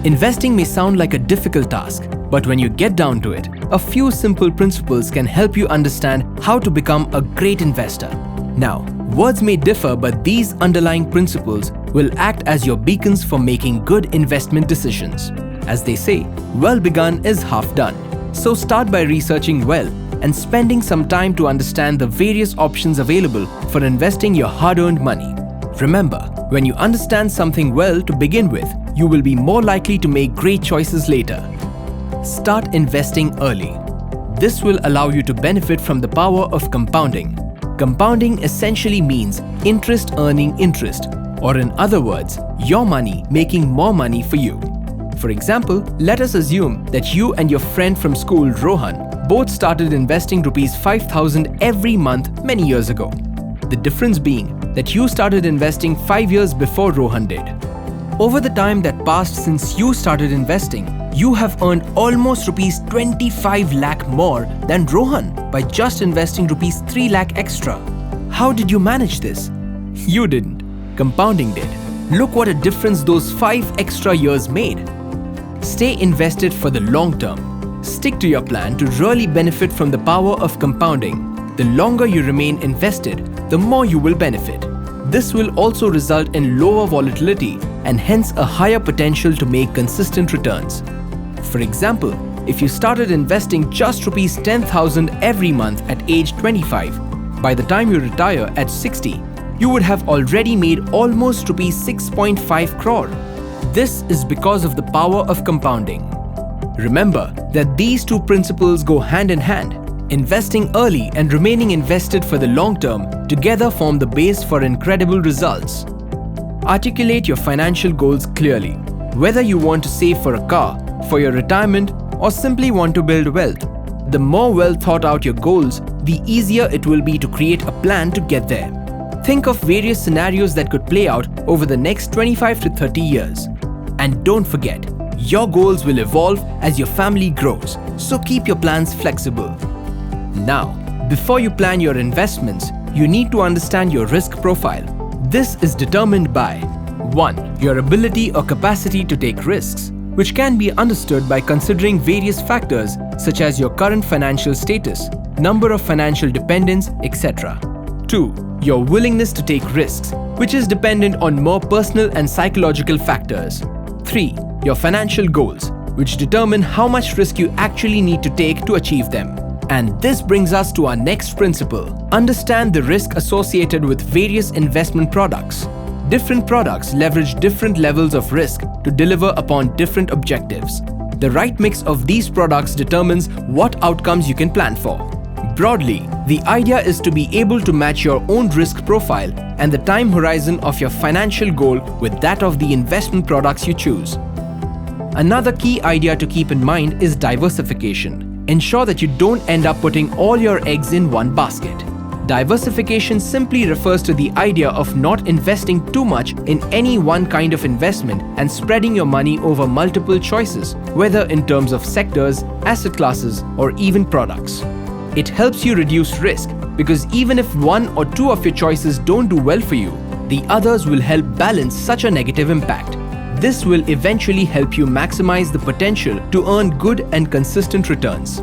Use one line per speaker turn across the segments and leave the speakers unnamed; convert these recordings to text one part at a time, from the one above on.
Investing may sound like a difficult task, but when you get down to it, a few simple principles can help you understand how to become a great investor. Now, words may differ, but these underlying principles will act as your beacons for making good investment decisions. As they say, well begun is half done. So start by researching well and spending some time to understand the various options available for investing your hard-earned money. Remember, when you understand something well to begin with, you will be more likely to make great choices later. Start investing early. This will allow you to benefit from the power of compounding. Compounding essentially means interest earning interest, or in other words, your money making more money for you. For example, let us assume that you and your friend from school, Rohan, both started investing Rs 5,000 every month many years ago. The difference being that you started investing 5 years before Rohan did. Over the time that passed since you started investing, you have earned almost Rs 25 lakh more than Rohan by just investing Rs 3 lakh extra. How did you manage this? You didn't. Compounding did. Look what a difference those 5 extra years made. Stay invested for the long term. Stick to your plan to really benefit from the power of compounding. The longer you remain invested, the more you will benefit. This will also result in lower volatility and hence a higher potential to make consistent returns. For example, if you started investing just Rs 10,000 every month at age 25, by the time you retire at 60, you would have already made almost Rs 6.5 crore. This is because of the power of compounding. Remember that these two principles go hand in hand. Investing early and remaining invested for the long term together form the base for incredible results. Articulate your financial goals clearly. Whether you want to save for a car, for your retirement, or simply want to build wealth, the more well thought out your goals, the easier it will be to create a plan to get there. Think of various scenarios that could play out over the next 25 to 30 years. And don't forget, your goals will evolve as your family grows, so keep your plans flexible. Now, before you plan your investments, you need to understand your risk profile. This is determined by 1. Your ability or capacity to take risks, which can be understood by considering various factors such as your current financial status, number of financial dependents, etc. 2. Your willingness to take risks, which is dependent on more personal and psychological factors. 3. Your financial goals, which determine how much risk you actually need to take to achieve them. And this brings us to our next principle. Understand the risk associated with various investment products. Different products leverage different levels of risk to deliver upon different objectives. The right mix of these products determines what outcomes you can plan for. Broadly, the idea is to be able to match your own risk profile and the time horizon of your financial goal with that of the investment products you choose. Another key idea to keep in mind is diversification. Ensure that you don't end up putting all your eggs in one basket. Diversification simply refers to the idea of not investing too much in any one kind of investment and spreading your money over multiple choices, whether in terms of sectors, asset classes, or even products. It helps you reduce risk because even if one or two of your choices don't do well for you, the others will help balance such a negative impact. This will eventually help you maximize the potential to earn good and consistent returns.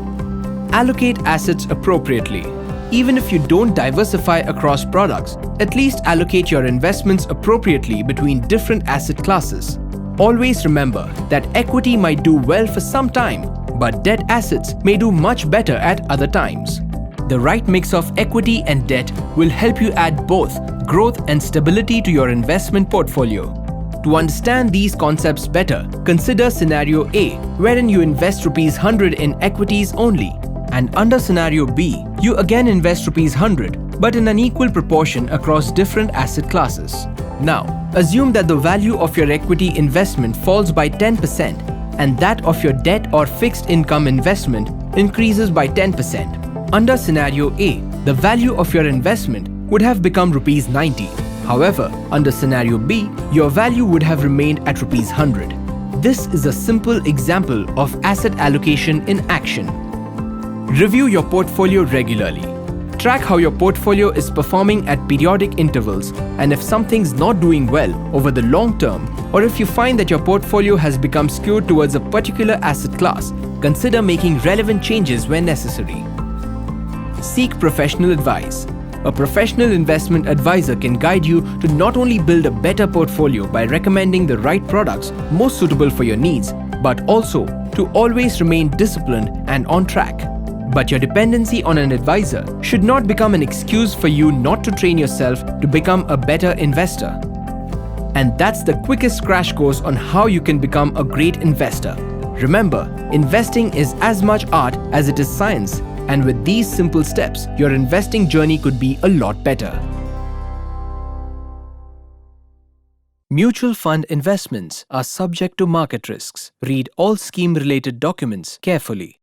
Allocate assets appropriately. Even if you don't diversify across products, at least allocate your investments appropriately between different asset classes. Always remember that equity might do well for some time, but debt assets may do much better at other times. The right mix of equity and debt will help you add both growth and stability to your investment portfolio. To understand these concepts better, consider Scenario A, wherein you invest Rs 100 in equities only, and under Scenario B, you again invest Rs 100, but in an equal proportion across different asset classes. Now, assume that the value of your equity investment falls by 10% and that of your debt or fixed income investment increases by 10%. Under Scenario A, the value of your investment would have become Rs 90. However, under Scenario B, your value would have remained at Rs 100. This is a simple example of asset allocation in action. Review your portfolio regularly. Track how your portfolio is performing at periodic intervals, and if something's not doing well over the long term, or if you find that your portfolio has become skewed towards a particular asset class, consider making relevant changes when necessary. Seek professional advice. A professional investment advisor can guide you to not only build a better portfolio by recommending the right products most suitable for your needs, but also to always remain disciplined and on track. But your dependency on an advisor should not become an excuse for you not to train yourself to become a better investor. And that's the quickest crash course on how you can become a great investor. Remember, investing is as much art as it is science, and with these simple steps, your investing journey could be a lot better. Mutual fund investments are subject to market risks. Read all scheme-related documents carefully.